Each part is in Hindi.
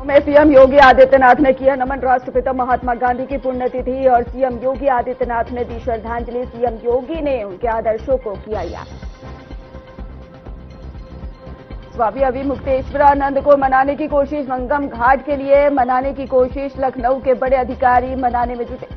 में सीएम योगी आदित्यनाथ ने किया नमन। राष्ट्रपिता महात्मा गांधी की पुण्यतिथि और सीएम योगी आदित्यनाथ ने दी श्रद्धांजलि। सीएम योगी ने उनके आदर्शों को किया याद। स्वामी अभिमुक्तेश्वरानंद को मनाने की कोशिश, संगम घाट के लिए मनाने की कोशिश। लखनऊ के बड़े अधिकारी मनाने में जुटे।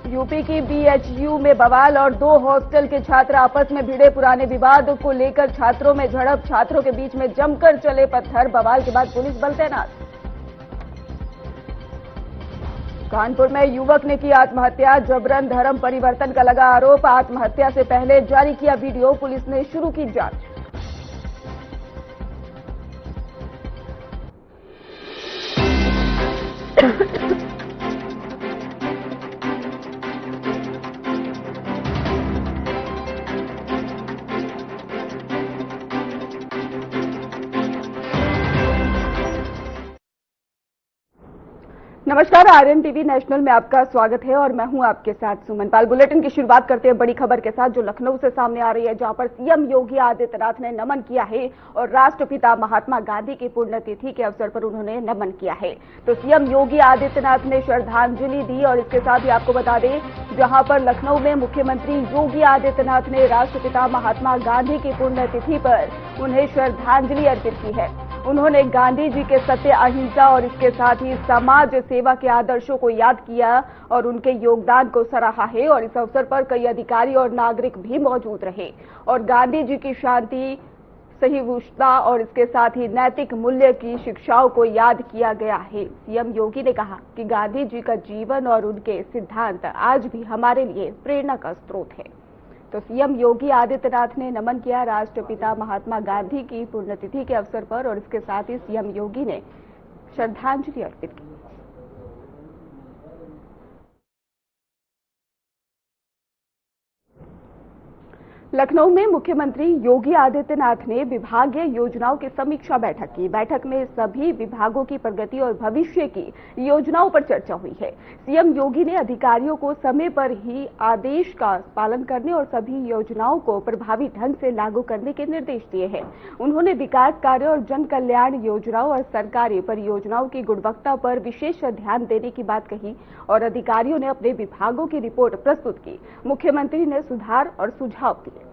यूपी की बीएचयू में बवाल और 2 हॉस्टल के छात्र आपस में भिड़े। पुराने विवाद को लेकर छात्रों में झड़प, छात्रों के बीच में जमकर चले पत्थर। बवाल के बाद पुलिस बल तैनात। कानपुर में युवक ने की आत्महत्या, जबरन धर्म परिवर्तन का लगा आरोप। आत्महत्या से पहले जारी किया वीडियो, पुलिस ने शुरू की जांच। नमस्कार, आर्यन टीवी नेशनल में आपका स्वागत है और मैं हूं आपके साथ सुमन पाल। बुलेटिन की शुरुआत करते हैं बड़ी खबर के साथ जो लखनऊ से सामने आ रही है, जहां पर सीएम योगी आदित्यनाथ ने नमन किया है और राष्ट्रपिता महात्मा गांधी की पुण्यतिथि के अवसर पर उन्होंने नमन किया है। तो सीएम योगी आदित्यनाथ ने श्रद्धांजलि दी और इसके साथ ही आपको बता दें, जहां पर लखनऊ में मुख्यमंत्री योगी आदित्यनाथ ने राष्ट्रपिता महात्मा गांधी की पुण्यतिथि पर उन्हें श्रद्धांजलि अर्पित की है। उन्होंने गांधी जी के सत्य, अहिंसा और इसके साथ ही समाज सेवा के आदर्शों को याद किया और उनके योगदान को सराहा है। और इस अवसर पर कई अधिकारी और नागरिक भी मौजूद रहे और गांधी जी की शांति, सहिष्णुता और इसके साथ ही नैतिक मूल्य की शिक्षाओं को याद किया गया है। सीएम योगी ने कहा कि गांधी जी का जीवन और उनके सिद्धांत आज भी हमारे लिए प्रेरणा का स्रोत है। तो सीएम योगी आदित्यनाथ ने नमन किया राष्ट्रपिता महात्मा गांधी की पुण्यतिथि के अवसर पर और इसके साथ ही सीएम योगी ने श्रद्धांजलि अर्पित की। लखनऊ में मुख्यमंत्री योगी आदित्यनाथ ने विभागीय योजनाओं की समीक्षा बैठक की। बैठक में सभी विभागों की प्रगति और भविष्य की योजनाओं पर चर्चा हुई है। सीएम योगी ने अधिकारियों को समय पर ही आदेश का पालन करने और सभी योजनाओं को प्रभावी ढंग से लागू करने के निर्देश दिए हैं। उन्होंने विकास कार्य और जन कल्याण योजनाओं और सरकारी परियोजनाओं की गुणवत्ता पर विशेष ध्यान देने की बात कही और अधिकारियों ने अपने विभागों की रिपोर्ट प्रस्तुत की। मुख्यमंत्री ने सुधार और सुझाव दिए।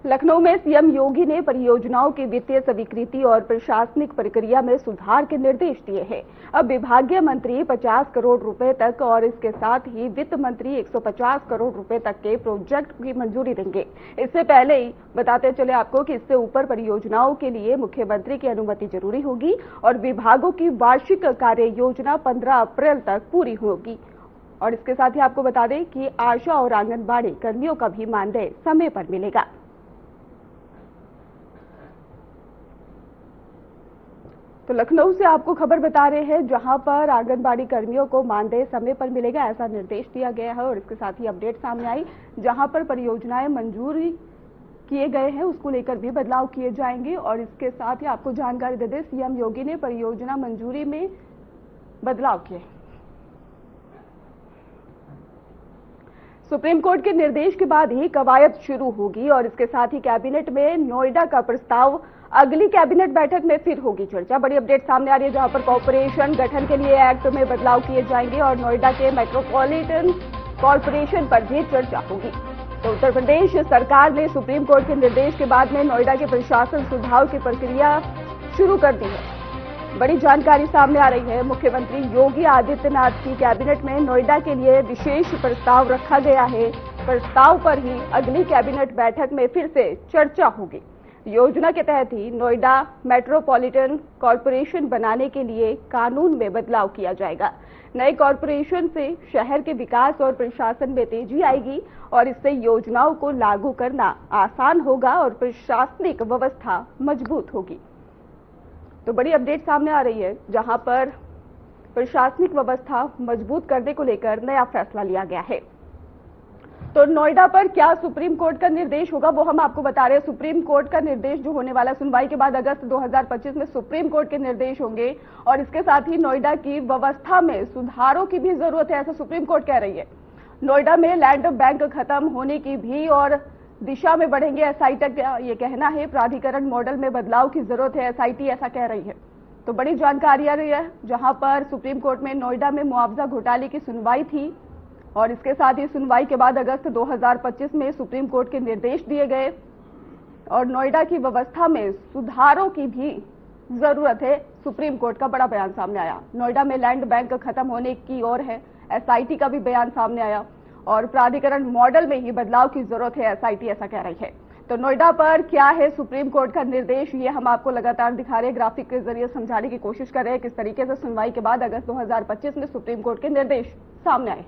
लखनऊ में सीएम योगी ने परियोजनाओं की वित्तीय स्वीकृति और प्रशासनिक प्रक्रिया में सुधार के निर्देश दिए हैं। अब विभागीय मंत्री 50 करोड़ रुपए तक और इसके साथ ही वित्त मंत्री 150 करोड़ रुपए तक के प्रोजेक्ट की मंजूरी देंगे। इससे पहले ही बताते चले आपको कि इससे ऊपर परियोजनाओं के लिए मुख्यमंत्री की अनुमति जरूरी होगी और विभागों की वार्षिक कार्य योजना 15 अप्रैल तक पूरी होगी। और इसके साथ ही आपको बता दें कि आशा और आंगनबाड़ी कर्मियों का भी मानदेय समय पर मिलेगा। तो लखनऊ से आपको खबर बता रहे हैं, जहां पर आंगनबाड़ी कर्मियों को मानदेय समय पर मिलेगा, ऐसा निर्देश दिया गया है। और इसके साथ ही अपडेट सामने आई, जहां पर परियोजनाएं मंजूरी किए गए हैं उसको लेकर भी बदलाव किए जाएंगे। और इसके साथ ही आपको जानकारी दे दें, सीएम योगी ने परियोजना मंजूरी में बदलाव किए। सुप्रीम कोर्ट के निर्देश के बाद ही कवायद शुरू होगी और इसके साथ ही कैबिनेट में नोएडा का प्रस्ताव अगली कैबिनेट बैठक में फिर होगी चर्चा। बड़ी अपडेट सामने आ रही है, जहां पर कॉरपोरेशन गठन के लिए एक्ट में बदलाव किए जाएंगे और नोएडा के मेट्रोपॉलिटन कॉरपोरेशन पर भी चर्चा होगी। तो उत्तर प्रदेश सरकार ने सुप्रीम कोर्ट के निर्देश के बाद में नोएडा के प्रशासन सुधार की प्रक्रिया शुरू कर दी है। बड़ी जानकारी सामने आ रही है, मुख्यमंत्री योगी आदित्यनाथ की कैबिनेट में नोएडा के लिए विशेष प्रस्ताव रखा गया है। प्रस्ताव पर ही अगली कैबिनेट बैठक में फिर से चर्चा होगी। योजना के तहत ही नोएडा मेट्रोपॉलिटन कॉरपोरेशन बनाने के लिए कानून में बदलाव किया जाएगा। नए कॉरपोरेशन से शहर के विकास और प्रशासन में तेजी आएगी और इससे योजनाओं को लागू करना आसान होगा और प्रशासनिक व्यवस्था मजबूत होगी। तो बड़ी अपडेट सामने आ रही है, जहां पर प्रशासनिक व्यवस्था मजबूत करने को लेकर नया फैसला लिया गया है। तो नोएडा पर क्या सुप्रीम कोर्ट का निर्देश होगा वो हम आपको बता रहे हैं। सुप्रीम कोर्ट का निर्देश जो होने वाला है सुनवाई के बाद अगस्त 2025 में सुप्रीम कोर्ट के निर्देश होंगे और इसके साथ ही नोएडा की व्यवस्था में सुधारों की भी जरूरत है, ऐसा सुप्रीम कोर्ट कह रही है। नोएडा में लैंड बैंक खत्म होने की भी और दिशा में बढ़ेंगे एसआईटी का ये कहना है। प्राधिकरण मॉडल में बदलाव की जरूरत है, एसआईटी ऐसा कह रही है। तो बड़ी जानकारी आ रही है, जहां पर सुप्रीम कोर्ट में नोएडा में मुआवजा घोटाले की सुनवाई थी और इसके साथ ही सुनवाई के बाद अगस्त 2025 में सुप्रीम कोर्ट के निर्देश दिए गए और नोएडा की व्यवस्था में सुधारों की भी जरूरत है। सुप्रीम कोर्ट का बड़ा बयान सामने आया। नोएडा में लैंड बैंक खत्म होने की ओर है, एसआईटी का भी बयान सामने आया और प्राधिकरण मॉडल में ही बदलाव की जरूरत है, एसआईटी ऐसा कह रही है। तो नोएडा पर क्या है सुप्रीम कोर्ट का निर्देश, ये हम आपको लगातार दिखा रहे हैं, ग्राफिक के जरिए समझाने की कोशिश कर रहे हैं किस तरीके से सुनवाई के बाद अगस्त 2025 में सुप्रीम कोर्ट के निर्देश सामने आए।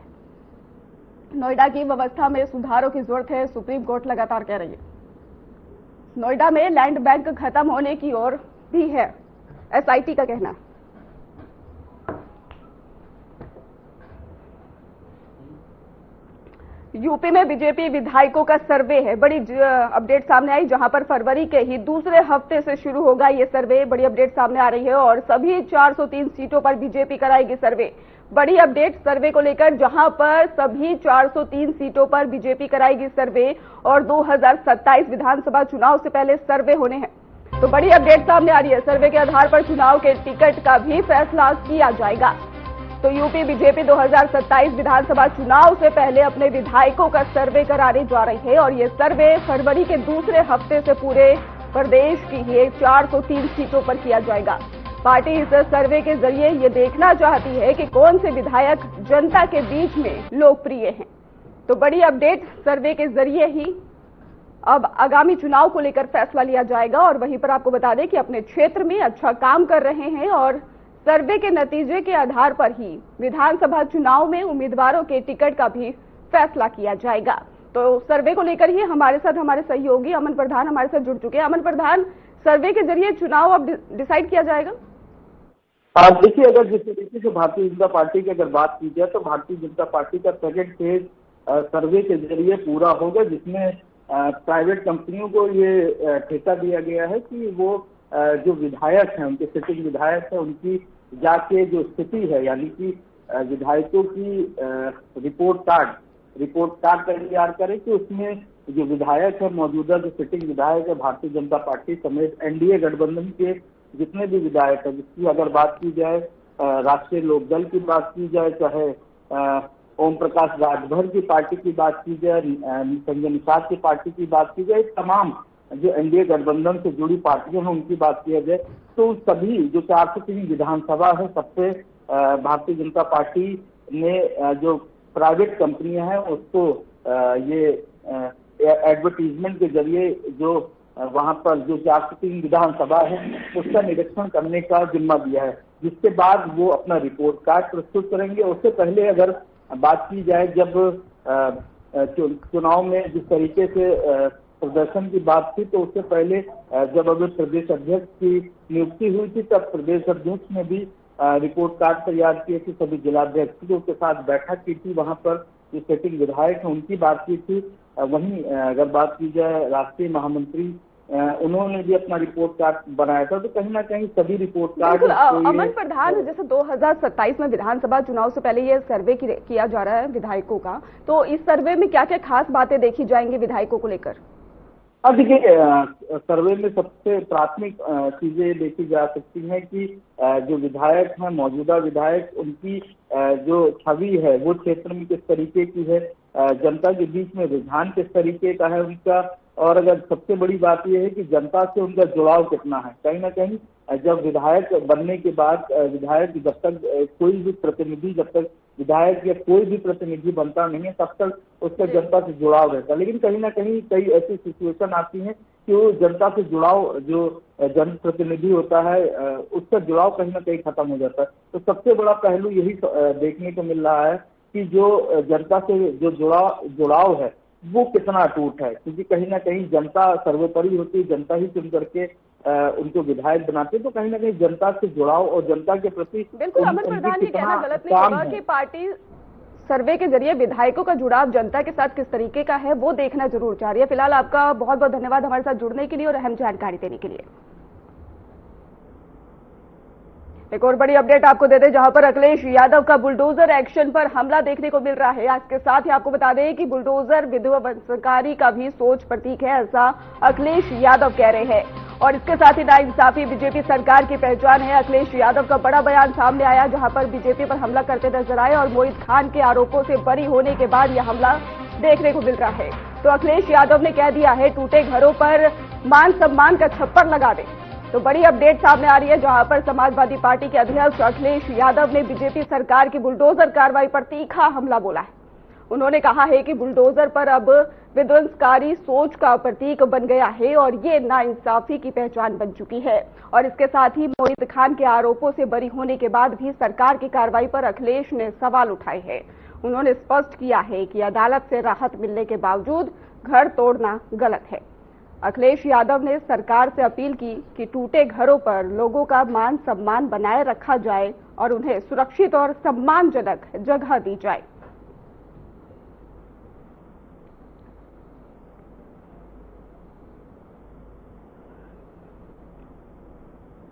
नोएडा की व्यवस्था में सुधारों की जरूरत है, सुप्रीम कोर्ट लगातार कह रही है। नोएडा में लैंड बैंक खत्म होने की ओर भी है, एसआईटी का कहना। यूपी में बीजेपी विधायकों का सर्वे है, बड़ी अपडेट सामने आई, जहां पर फरवरी के ही दूसरे हफ्ते से शुरू होगा ये सर्वे। बड़ी अपडेट सामने आ रही है और सभी 403 सीटों पर बीजेपी कराएगी सर्वे। बड़ी अपडेट सर्वे को लेकर, जहां पर सभी 403 सीटों पर बीजेपी कराएगी सर्वे और 2027 विधानसभा चुनाव से पहले सर्वे होने हैं। तो बड़ी अपडेट सामने आ रही है, सर्वे के आधार पर चुनाव के टिकट का भी फैसला किया जाएगा। तो यूपी बीजेपी 2027 विधानसभा चुनाव से पहले अपने विधायकों का सर्वे कराने जा रही है और ये सर्वे फरवरी के दूसरे हफ्ते से पूरे प्रदेश की ही 403 सीटों पर किया जाएगा। पार्टी इस सर्वे के जरिए ये देखना चाहती है कि कौन से विधायक जनता के बीच में लोकप्रिय हैं। तो बड़ी अपडेट, सर्वे के जरिए ही अब आगामी चुनाव को लेकर फैसला लिया जाएगा और वहीं पर आपको बता दें कि अपने क्षेत्र में अच्छा काम कर रहे हैं और सर्वे के नतीजे के आधार पर ही विधानसभा चुनाव में उम्मीदवारों के टिकट का भी फैसला किया जाएगा। तो सर्वे को लेकर ही हमारे साथ हमारे सहयोगी अमन प्रधान हमारे साथ जुड़ चुके हैं। अमन प्रधान, सर्वे के जरिए चुनाव अब डिसाइड किया जाएगा? देखिए, अगर जिस तरीके से भारतीय जनता पार्टी की अगर बात की जाए तो भारतीय जनता पार्टी का सेकेंड फेज सर्वे के जरिए पूरा होगा, जिसमें प्राइवेट कंपनियों को ये ठेका दिया गया है कि वो जो विधायक हैं, उनके सिटिंग विधायक हैं, उनकी जाके जो स्थिति है, यानी कि विधायकों की रिपोर्ट कार्ड तैयार करें कि उसमें जो विधायक है, मौजूदा जो सिटिंग विधायक है भारतीय जनता पार्टी समेत एनडीए गठबंधन के जितने भी विधायक है, जिसकी अगर बात की जाए राष्ट्रीय लोकदल की बात की जाए, चाहे ओम प्रकाश राजभर की पार्टी की बात की जाए, संजय निषाद की पार्टी की बात की जाए, तमाम जो एनडीए गठबंधन से जुड़ी पार्टियां हैं उनकी बात किया जाए, तो सभी जो 403 विधानसभा है, सबसे भारतीय जनता पार्टी ने जो प्राइवेट कंपनियां हैं उसको ये एडवर्टीजमेंट के जरिए जो वहां पर जो 403 विधानसभा है उसका निरीक्षण करने का जिम्मा दिया है, जिसके बाद वो अपना रिपोर्ट कार्ड प्रस्तुत करेंगे। उससे पहले अगर बात की जाए, जब चुनाव में जिस तरीके से प्रदर्शन की बात थी, तो उससे पहले जब अभी प्रदेश अध्यक्ष की नियुक्ति हुई थी, तब प्रदेश अध्यक्ष ने भी रिपोर्ट कार्ड तैयार किए थे, सभी जिलाध्यक्षों के साथ बैठक की थी, वहां पर जो सिटिंग विधायक हैं उनकी बात की थी। वहीं अगर बात की जाए राष्ट्रीय महामंत्री, उन्होंने भी अपना रिपोर्ट कार्ड बनाया था। तो कहीं ना कहीं सभी रिपोर्ट कार्ड। अमन प्रधान, जैसे 2027 में विधानसभा चुनाव से पहले ये सर्वे किया जा रहा है विधायकों का, तो इस सर्वे में क्या क्या खास बातें देखी जाएंगी विधायकों को लेकर? अब देखिए, सर्वे में सबसे प्राथमिक चीजें देखी जा सकती हैं कि जो विधायक हैं, मौजूदा विधायक, उनकी जो छवि है वो क्षेत्र में किस तरीके की है, जनता के बीच में रुझान किस तरीके का है उनका, और अगर सबसे बड़ी बात यह है कि जनता से उनका जुड़ाव कितना है। कहीं ना कहीं जब विधायक बनने के बाद विधायक जब तक कोई भी प्रतिनिधि, जब तक विधायक या कोई भी प्रतिनिधि बनता नहीं है, तब तक उसका जनता से जुड़ाव रहता है। लेकिन कहीं ना कहीं कई ऐसी सिचुएशन आती है कि वो जनता से जुड़ाव, जो जनप्रतिनिधि होता है, उसका जुड़ाव कहीं ना कहीं खत्म हो जाता है। तो सबसे बड़ा पहलू यही देखने को मिल रहा है कि जो जनता से जो जुड़ाव है वो कितना अटूट है, क्योंकि कहीं ना कहीं जनता सर्वोपरि होती है, जनता ही चुन करके उनको विधायक बनाते, तो कहीं ना कहीं जनता से जुड़ाव और जनता के प्रति बिल्कुल अमन प्रधान, ये कहना गलत नहीं होगा कि पार्टी सर्वे के जरिए विधायकों का जुड़ाव जनता के साथ किस तरीके का है वो देखना जरूर चाह रही है। फिलहाल आपका बहुत बहुत धन्यवाद हमारे साथ जुड़ने के लिए और अहम जानकारी देने के लिए। एक और बड़ी अपडेट आपको दे दें, जहां पर अखिलेश यादव का बुलडोजर एक्शन पर हमला देखने को मिल रहा है। आज के साथ ही आपको बता दें कि बुलडोजर विध्वंसकारी का भी सोच प्रतीक है, ऐसा अखिलेश यादव कह रहे हैं। और इसके साथ ही नाइंसाफी बीजेपी सरकार की पहचान है। अखिलेश यादव का बड़ा बयान सामने आया, जहां पर बीजेपी पर हमला करते नजर आए और मोहित खान के आरोपों से बरी होने के बाद यह हमला देखने को मिल रहा है। तो अखिलेश यादव ने कह दिया है, टूटे घरों पर मान सम्मान का छप्पर लगा दे। तो बड़ी अपडेट सामने आ रही है, जहां पर समाजवादी पार्टी के अध्यक्ष अखिलेश यादव ने बीजेपी सरकार की बुलडोजर कार्रवाई पर तीखा हमला बोला है। उन्होंने कहा है कि बुलडोजर पर अब विध्वंसकारी सोच का प्रतीक बन गया है और ये नाइंसाफी की पहचान बन चुकी है। और इसके साथ ही मोहित खान के आरोपों से बरी होने के बाद भी सरकार की कार्रवाई पर अखिलेश ने सवाल उठाए हैं। उन्होंने स्पष्ट किया है कि अदालत से राहत मिलने के बावजूद घर तोड़ना गलत है। अखिलेश यादव ने सरकार से अपील की कि टूटे घरों पर लोगों का मान सम्मान बनाए रखा जाए और उन्हें सुरक्षित और सम्मानजनक जगह दी जाए।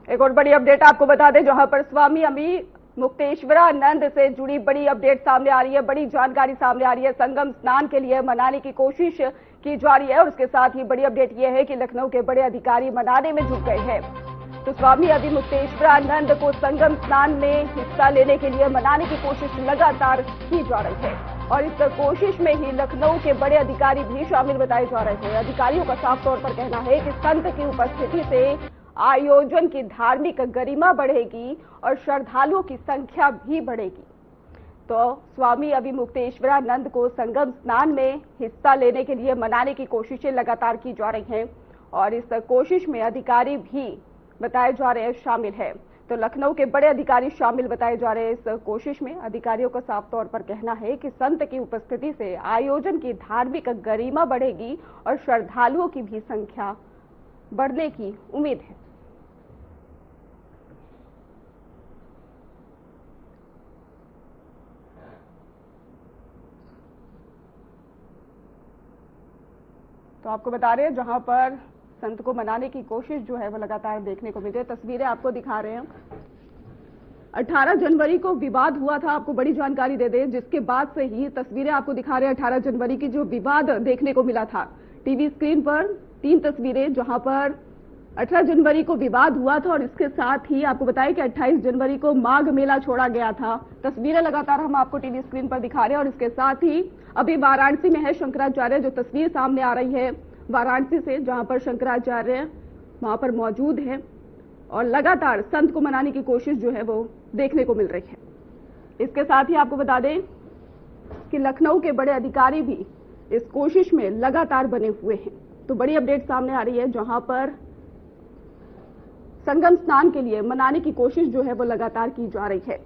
एक और बड़ी अपडेट आपको बता दें, जहां पर स्वामी अमी मुक्तेश्वरानंद से जुड़ी बड़ी अपडेट सामने आ रही है, बड़ी जानकारी सामने आ रही है। संगम स्नान के लिए मनाने की कोशिश की जा रही है और उसके साथ ही बड़ी अपडेट यह है कि लखनऊ के बड़े अधिकारी मनाने में जुट गए हैं। तो स्वामी अभी मुक्तेश्वरानंद को संगम स्नान में हिस्सा लेने के लिए मनाने की कोशिश लगातार की जा रही है और इस कोशिश में ही लखनऊ के बड़े अधिकारी भी शामिल बताए जा रहे हैं। अधिकारियों का साफ तौर पर कहना है कि संत की उपस्थिति से आयोजन की धार्मिक गरिमा बढ़ेगी और श्रद्धालुओं की संख्या भी बढ़ेगी। तो स्वामी अभी मुक्तेश्वरानंद को संगम स्नान में हिस्सा लेने के लिए मनाने की कोशिशें लगातार की जा रही हैं और इस कोशिश में अधिकारी भी बताए जा रहे हैं शामिल है। तो लखनऊ के बड़े अधिकारी शामिल बताए जा रहे हैं इस कोशिश में। अधिकारियों का साफ तौर पर कहना है कि संत की उपस्थिति से आयोजन की धार्मिक गरिमा बढ़ेगी और श्रद्धालुओं की भी संख्या बढ़ने की उम्मीद है। तो आपको बता रहे हैं, जहां पर संत को मनाने की कोशिश जो है वो लगातार देखने को मिल रही है। तस्वीरें आपको दिखा रहे हैं। 18 जनवरी को विवाद हुआ था, आपको बड़ी जानकारी दे दें, जिसके बाद से ही तस्वीरें आपको दिखा रहे हैं। 18 जनवरी की जो विवाद देखने को मिला था, टीवी स्क्रीन पर 3 तस्वीरें, जहां पर 18 जनवरी को विवाद हुआ था और इसके साथ ही आपको बताया कि 28 जनवरी को माघ मेला छोड़ा गया था। तस्वीरें लगातार हम आपको टीवी स्क्रीन पर दिखा रहे हैं और इसके साथ ही अभी वाराणसी में है शंकराचार्य, जो तस्वीर सामने आ रही है वाराणसी से, जहां पर शंकराचार्य वहां पर मौजूद है और लगातार संत को मनाने की कोशिश जो है वो देखने को मिल रही है। इसके साथ ही आपको बता दें कि लखनऊ के बड़े अधिकारी भी इस कोशिश में लगातार बने हुए हैं। तो बड़ी अपडेट सामने आ रही है, जहां पर संगम स्नान के लिए मनाने की कोशिश जो है वो लगातार की जा रही है।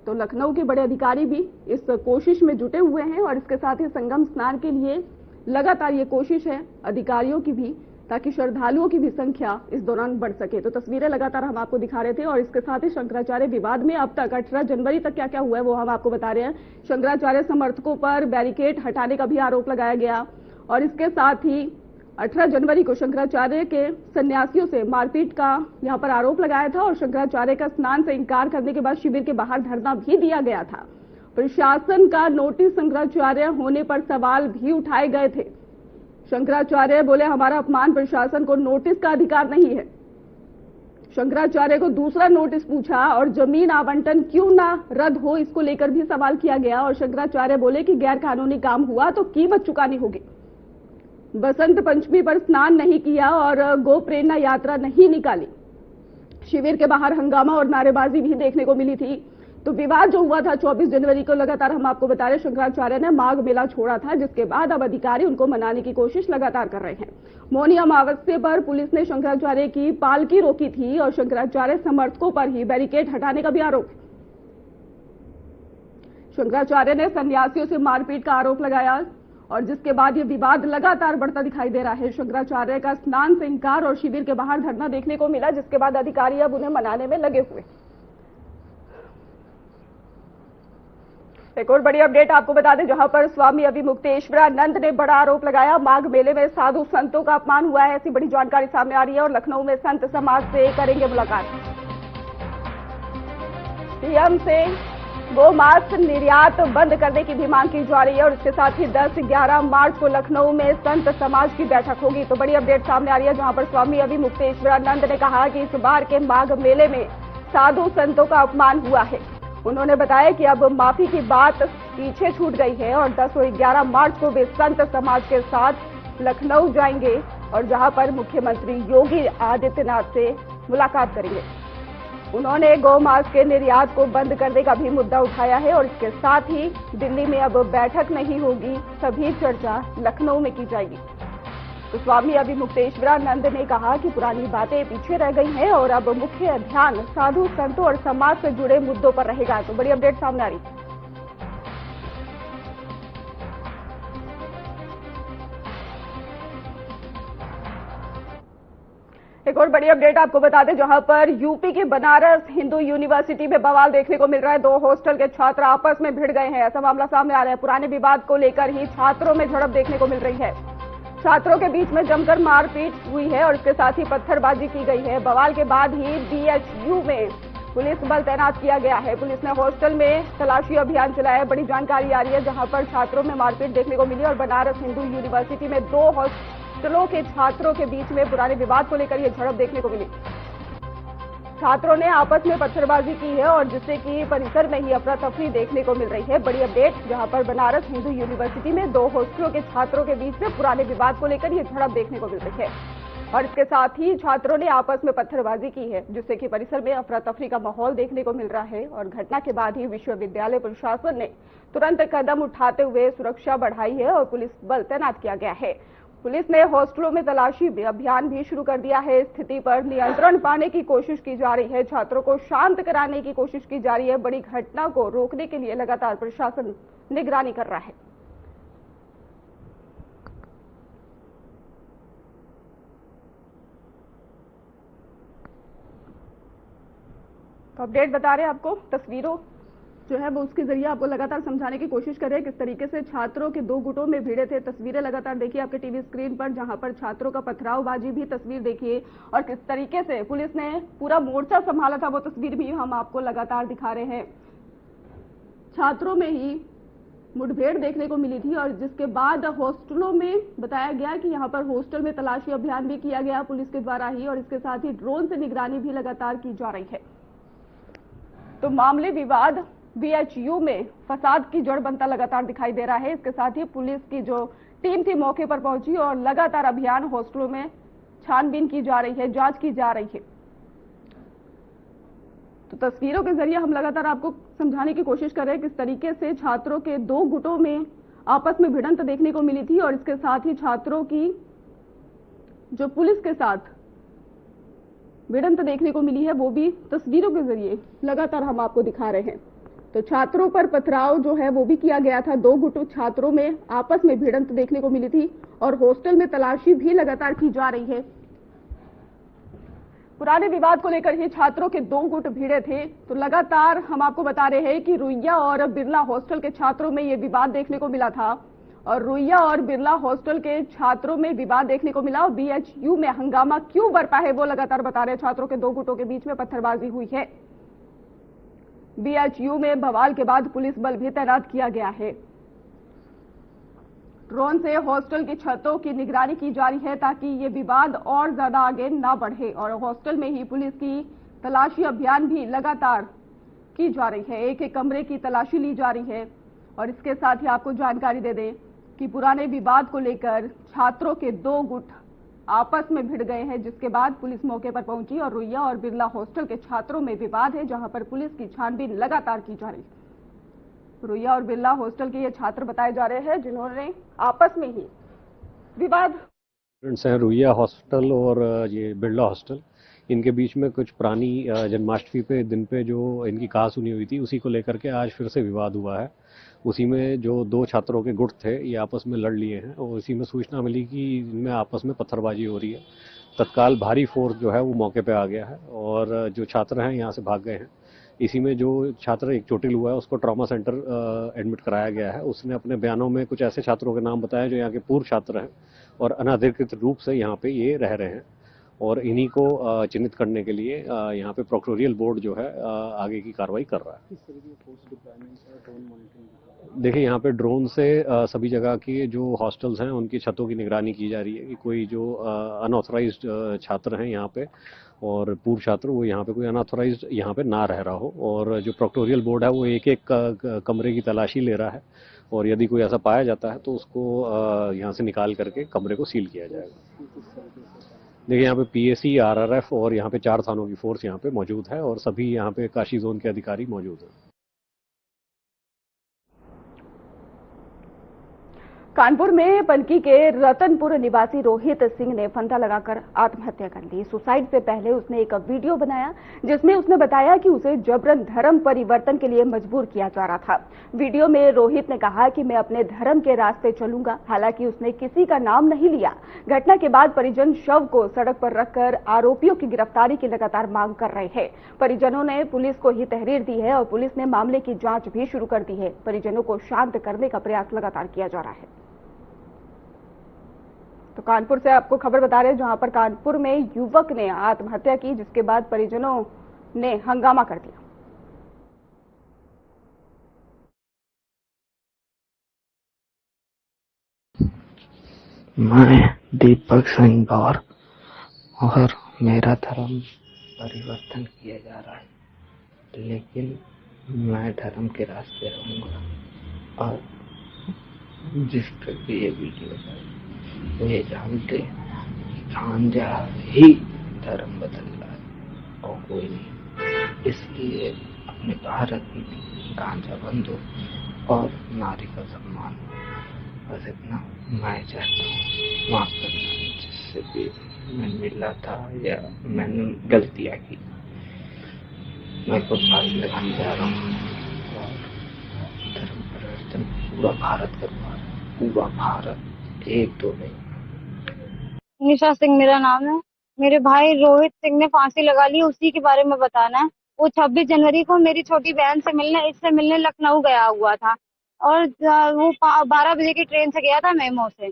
तो लखनऊ के बड़े अधिकारी भी इस कोशिश में जुटे हुए हैं और इसके साथ ही संगम स्नान के लिए लगातार ये कोशिश है अधिकारियों की भी, ताकि श्रद्धालुओं की भी संख्या इस दौरान बढ़ सके। तो तस्वीरें लगातार हम आपको दिखा रहे थे और इसके साथ ही शंकराचार्य विवाद में अब तक 18 जनवरी तक क्या क्या हुआ है वो हम आपको बता रहे हैं। शंकराचार्य समर्थकों पर बैरिकेड हटाने का भी आरोप लगाया गया और इसके साथ ही 18 जनवरी को शंकराचार्य के सन्यासियों से मारपीट का यहां पर आरोप लगाया था और शंकराचार्य का स्नान से इंकार करने के बाद शिविर के बाहर धरना भी दिया गया था। प्रशासन का नोटिस शंकराचार्य होने पर सवाल भी उठाए गए थे। शंकराचार्य बोले, हमारा अपमान, प्रशासन को नोटिस का अधिकार नहीं है। शंकराचार्य को दूसरा नोटिस पूछा और जमीन आवंटन क्यों ना रद्द हो, इसको लेकर भी सवाल किया गया और शंकराचार्य बोले कि गैर कानूनी काम हुआ तो कीमत चुकानी होगी। बसंत पंचमी पर स्नान नहीं किया और गो प्रेरणा यात्रा नहीं निकाली। शिविर के बाहर हंगामा और नारेबाजी भी देखने को मिली थी। तो विवाद जो हुआ था 24 जनवरी को, लगातार हम आपको बता रहे, शंकराचार्य ने माघ मेला छोड़ा था, जिसके बाद अब अधिकारी उनको मनाने की कोशिश लगातार कर रहे हैं। मौनी अमावस्या पर पुलिस ने शंकराचार्य की पालकी रोकी थी और शंकराचार्य समर्थकों पर ही बैरिकेड हटाने का भी आरोप है। शंकराचार्य ने सन्यासियों से मारपीट का आरोप लगाया और जिसके बाद ये विवाद लगातार बढ़ता दिखाई दे रहा है। शंकराचार्य का स्नान से इंकार और शिविर के बाहर धरना देखने को मिला, जिसके बाद अधिकारी अब उन्हें मनाने में लगे हुए। एक और बड़ी अपडेट आपको बता दें, जहां पर स्वामी अविमुक्तेश्वरानंद ने बड़ा आरोप लगाया, माघ मेले में साधु संतों का अपमान हुआ है। ऐसी बड़ी जानकारी सामने आ रही है और लखनऊ में संत समाज से करेंगे मुलाकात। पीएम से गोमांस निर्यात बंद करने की भी मांग की जा रही है और इसके साथ ही 10-11 मार्च को लखनऊ में संत समाज की बैठक होगी। तो बड़ी अपडेट सामने आ रही है, जहां पर स्वामी अविमुक्तेश्वरानंद ने कहा कि इस बार के माघ मेले में साधु संतों का अपमान हुआ है। उन्होंने बताया कि अब माफी की बात पीछे छूट गई है और 10 और 11 मार्च को वे संत समाज के साथ लखनऊ जाएंगे और जहां पर मुख्यमंत्री योगी आदित्यनाथ से मुलाकात करेंगे। उन्होंने गौमांस के निर्यात को बंद करने का भी मुद्दा उठाया है और इसके साथ ही दिल्ली में अब बैठक नहीं होगी, सभी चर्चा लखनऊ में की जाएगी। तो स्वामी अविमुक्तेश्वरानंद ने कहा कि पुरानी बातें पीछे रह गई हैं और अब मुख्य ध्यान साधु संतों और समाज से जुड़े मुद्दों पर रहेगा। तो बड़ी अपडेट सामने आ रही है। एक और बड़ी अपडेट आपको बता दें, जहां पर यूपी के बनारस हिंदू यूनिवर्सिटी में बवाल देखने को मिल रहा है। 2 हॉस्टल के छात्र आपस में भिड़ गए हैं, ऐसा मामला सामने आ रहा है। पुराने विवाद को लेकर ही छात्रों में झड़प देखने को मिल रही है। छात्रों के बीच में जमकर मारपीट हुई है और इसके साथ ही पत्थरबाजी की गई है। बवाल के बाद ही बीएचयू में पुलिस बल तैनात किया गया है। पुलिस ने हॉस्टल में तलाशी अभियान चलाया है। बड़ी जानकारी आ रही है, जहां पर छात्रों में मारपीट देखने को मिली और बनारस हिंदू यूनिवर्सिटी में 2 हॉस्टलों के छात्रों के बीच में पुराने विवाद को लेकर यह झड़प देखने को मिली। छात्रों ने आपस में पत्थरबाजी की है और जिससे कि परिसर में ही अफरा तफरी देखने को मिल रही है। बड़ी अपडेट, जहां पर बनारस हिंदू यूनिवर्सिटी में 2 हॉस्टलों के छात्रों के बीच में पुराने विवाद को लेकर यह झड़प देखने को मिल रही है और इसके साथ ही छात्रों ने आपस में पत्थरबाजी की है, जिससे कि परिसर में अफरा तफरी का माहौल देखने को मिल रहा है। और घटना के बाद ही विश्वविद्यालय प्रशासन ने तुरंत कदम उठाते हुए सुरक्षा बढ़ाई है और पुलिस बल तैनात किया गया है। पुलिस ने हॉस्टलों में तलाशी अभियान भी शुरू कर दिया है। स्थिति पर नियंत्रण पाने की कोशिश की जा रही है, छात्रों को शांत कराने की कोशिश की जा रही है। बड़ी घटना को रोकने के लिए लगातार प्रशासन निगरानी कर रहा है। तो अपडेट बता रहे हैं आपको, तस्वीरों जो है वो उसके जरिए आपको लगातार समझाने की कोशिश कर रहे हैं किस तरीके से छात्रों के 2 गुटों में भिड़े थे। तस्वीरें लगातार देखिए आपके टीवी स्क्रीन पर, जहां पर छात्रों का पथरावबाजी भी तस्वीर देखिए और किस तरीके से पुलिस ने पूरा मोर्चा संभाला था, वो तस्वीर भी हम आपको लगातार दिखा रहे हैं। छात्रों में ही मुठभेड़ देखने को मिली थी और जिसके बाद हॉस्टलों में बताया गया कि यहाँ पर हॉस्टल में तलाशी अभियान भी किया गया पुलिस के द्वारा ही और इसके साथ ही ड्रोन से निगरानी भी लगातार की जा रही है। तो मामले विवाद बीएचयू में फसाद की जड़ बनता लगातार दिखाई दे रहा है। इसके साथ ही पुलिस की जो टीम थी मौके पर पहुंची और लगातार अभियान हॉस्टलों में छानबीन की जा रही है, जांच की जा रही है। तो तस्वीरों के जरिए हम लगातार आपको समझाने की कोशिश कर रहे हैं किस तरीके से छात्रों के 2 गुटों में आपस में भिड़ंत देखने को मिली थी और इसके साथ ही छात्रों की जो पुलिस के साथ भिड़ंत देखने को मिली है वो भी तस्वीरों के जरिए लगातार हम आपको दिखा रहे हैं। तो छात्रों पर पथराव जो है वो भी किया गया था। 2 गुटों छात्रों में आपस में भिड़ंत देखने को मिली थी और हॉस्टल में तलाशी भी लगातार की जा रही है। पुराने विवाद को लेकर ही छात्रों के 2 गुट भिड़े थे। तो लगातार हम आपको बता रहे हैं कि रुइया और बिरला हॉस्टल के छात्रों में ये विवाद देखने को मिला था और रुइया और बिरला हॉस्टल के छात्रों में विवाद देखने को मिला और बीएचयू में हंगामा क्यों बरपा है वो लगातार बता रहे हैं। छात्रों के 2 गुटों के बीच में पत्थरबाजी हुई है। बीएचयू में बवाल के बाद पुलिस बल भी तैनात किया गया है। ड्रोन से हॉस्टल की छतों की निगरानी की जा रही है ताकि ये विवाद और ज्यादा आगे ना बढ़े और हॉस्टल में ही पुलिस की तलाशी अभियान भी लगातार की जा रही है। एक कमरे की तलाशी ली जा रही है और इसके साथ ही आपको जानकारी दे दें कि पुराने विवाद को लेकर छात्रों के 2 गुट आपस में भिड़ गए हैं, जिसके बाद पुलिस मौके पर पहुंची और रुइया और बिरला हॉस्टल के छात्रों में विवाद है, जहां पर पुलिस की छानबीन लगातार की जा रही है। रुइया और बिरला हॉस्टल के ये छात्र बताए जा रहे हैं जिन्होंने आपस में ही विवाद हैं। रुइया हॉस्टल और ये बिरला हॉस्टल, इनके बीच में कुछ पुरानी जन्माष्टमी पे दिन पे जो इनकी कहा सुनी हुई थी उसी को लेकर के आज फिर से विवाद हुआ है। उसी में जो 2 छात्रों के गुट थे ये आपस में लड़ लिए हैं और उसी में सूचना मिली कि इनमें आपस में पत्थरबाजी हो रही है। तत्काल भारी फोर्स जो है वो मौके पे आ गया है और जो छात्र हैं यहाँ से भाग गए हैं। इसी में जो छात्र एक चोटिल हुआ है उसको ट्रॉमा सेंटर एडमिट कराया गया है। उसने अपने बयानों में कुछ ऐसे छात्रों के नाम बताए जो यहाँ के पूर्व छात्र हैं और अनाधिकृत रूप से यहाँ पे ये रह रहे हैं, और इन्हीं को चिन्हित करने के लिए यहाँ पे प्रोक्टोरियल बोर्ड जो है आगे की कार्रवाई कर रहा है। देखिए, यहाँ पे ड्रोन से सभी जगह की जो हॉस्टल्स हैं उनकी छतों की निगरानी की जा रही है कि कोई जो अनऑथराइज्ड छात्र हैं यहाँ पे और पूर्व छात्र, वो यहाँ पे कोई अनऑथराइज्ड यहाँ पे ना रह रहा हो। और जो प्रोक्टोरियल बोर्ड है वो एक एक कमरे की तलाशी ले रहा है, और यदि कोई ऐसा पाया जाता है तो उसको यहाँ से निकाल करके कमरे को सील किया जाएगा। देखिए, यहाँ पे पीएसी, आरआरएफ और यहाँ पे 4 थानों की फोर्स यहाँ पे मौजूद है और सभी यहाँ पे काशी जोन के अधिकारी मौजूद हैं। कानपुर में पनकी के रतनपुर निवासी रोहित सिंह ने फंदा लगाकर आत्महत्या कर ली। सुसाइड से पहले उसने एक वीडियो बनाया जिसमें उसने बताया कि उसे जबरन धर्म परिवर्तन के लिए मजबूर किया जा रहा था। वीडियो में रोहित ने कहा कि मैं अपने धर्म के रास्ते चलूंगा। हालांकि उसने किसी का नाम नहीं लिया। घटना के बाद परिजन शव को सड़क पर रखकर आरोपियों की गिरफ्तारी की लगातार मांग कर रहे हैं। परिजनों ने पुलिस को ही तहरीर दी है और पुलिस ने मामले की जांच भी शुरू कर दी है। परिजनों को शांत करने का प्रयास लगातार किया जा रहा है। तो कानपुर से आपको खबर बता रहे हैं, जहां पर कानपुर में युवक ने आत्महत्या की, जिसके बाद परिजनों ने हंगामा कर दिया। मैं दीपक सिंह गौर और मेरा धर्म परिवर्तन किया जा रहा है, लेकिन मैं धर्म के रास्ते रहूंगा। और जिस पर भी ये वीडियो है वे जानते गांजा ही धर्म बदल रहा है और कोई नहीं। इसलिए अपने भारत में गांजा बंद हो और नारी का सम्मान हो। बस इतना मैं चाहता हूँ। माफ करना जिससे भी मैं मिला था या मैंने गलतियाँ की। मैं खुद फांसी लगाने जा रहा हूँ और धर्म परिवर्तन पूरा भारत करवा रहा है। पूरा भारत, एक दो नहीं। निशा सिंह मेरा नाम है। मेरे भाई रोहित सिंह ने फांसी लगा ली, उसी के बारे में बताना है। वो 26 जनवरी को मेरी छोटी बहन से मिलने लखनऊ गया हुआ था और वो 12 बजे की ट्रेन से गया था मेमो से।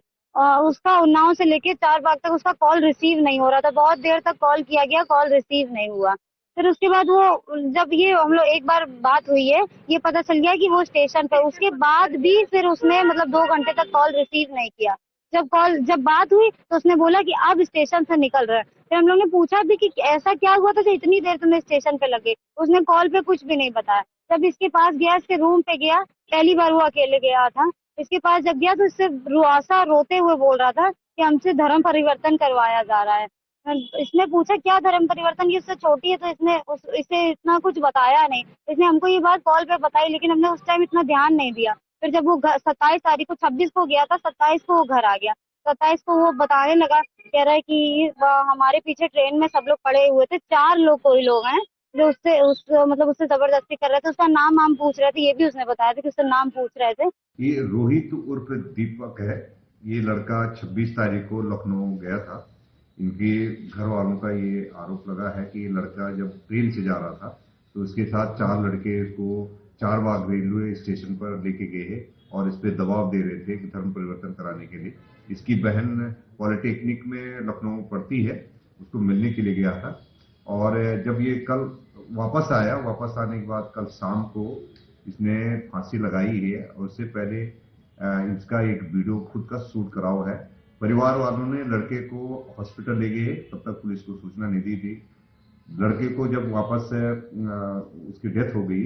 उसका उन्नाव से लेके 4 बाग तक उसका कॉल रिसीव नहीं हो रहा था। बहुत देर तक कॉल किया गया, कॉल रिसीव नहीं हुआ। फिर उसके बाद वो जब ये हम लोग एक बार बात हुई है, ये पता चल गया कि वो स्टेशन पे। उसके बाद भी फिर उसने 2 घंटे तक कॉल रिसीव नहीं किया। जब बात हुई तो उसने बोला कि अब स्टेशन से निकल रहा है। फिर हम लोग ने पूछा भी कि ऐसा क्या हुआ था जो इतनी देर तुम्हें स्टेशन पे लगे। उसने कॉल पे कुछ भी नहीं बताया। जब इसके पास गया, इसके रूम पे गया, पहली बार वो अकेले गया था। इसके पास जब गया तो इससे रुआसा रोते हुए बोल रहा था कि हमसे धर्म परिवर्तन करवाया जा रहा है। इसने पूछा क्या धर्म परिवर्तन, की उससे छोटी है तो इसे इतना कुछ बताया नहीं। इसने हमको ये बात कॉल पे बताई, लेकिन हमने उस टाइम इतना ध्यान नहीं दिया। फिर जब वो 27 तारीख को, 26 को गया था, 27 को वो घर आ गया। 27 को वो बताने लगा, कह रहा है कि हमारे पीछे ट्रेन में सब लोग पड़े हुए थे। 4 लोग कोई लोग हैं जो उससे जबरदस्ती कर रहे थे। उसका नाम पूछ रहे थे। ये भी उसने बताया था कि उसका नाम पूछ रहे थे। ये रोहित उर्फ दीपक है। ये लड़का 26 तारीख को लखनऊ गया था। इनके घर वालों का ये आरोप लगा है कि ये लड़का जब ट्रेन से जा रहा था तो उसके साथ 4 लड़के इसको 4 बाग रेलवे स्टेशन पर लेके गए हैं और इस पे दबाव दे रहे थे कि धर्म परिवर्तन कराने के लिए। इसकी बहन पॉलिटेक्निक में लखनऊ पढ़ती है, उसको मिलने के लिए गया था। और जब ये कल वापस आया, वापस आने के बाद कल शाम को इसने फांसी लगाई है। और उससे पहले इसका एक वीडियो खुद का शूट कराओ है। परिवार वालों ने लड़के को हॉस्पिटल ले गए, तब तक पुलिस को सूचना नहीं दी थी। लड़के को जब वापस उसकी डेथ हो गई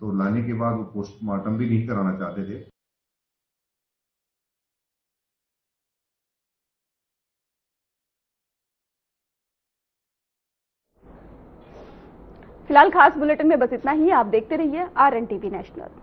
तो लाने के बाद वो पोस्टमार्टम भी नहीं कराना चाहते थे। फिलहाल खास बुलेटिन में बस इतना ही। आप देखते रहिए RNTV नेशनल।